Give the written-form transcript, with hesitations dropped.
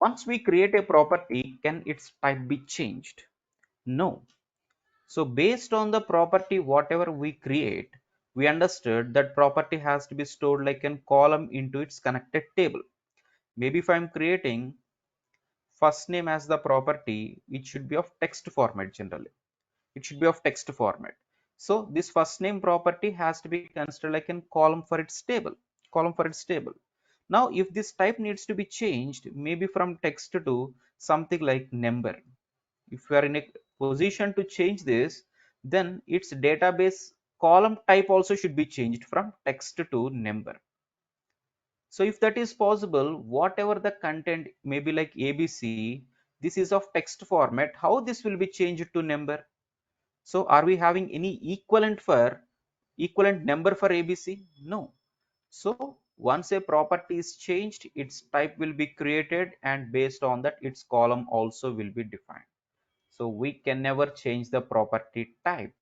Once we create a property, can its type be changed? No. So based on the property whatever we create, we understood that property has to be stored like a column into its connected table. Maybe if I'm creating first name as the property, it should be of text format generally. It should be of text format. So this first name property has to be considered like a column for its table. Column for its table. Now if this type needs to be changed, maybe from text to something like number. If you are in a position to change this, then its database column type also should be changed from text to number. So if that is possible, whatever the content may be like ABC, this is of text format, how this will be changed to number? So are we having any equivalent number for ABC? No. So once a property is changed, its type will be created, and based on that its column also will be defined. So we can never change the property type.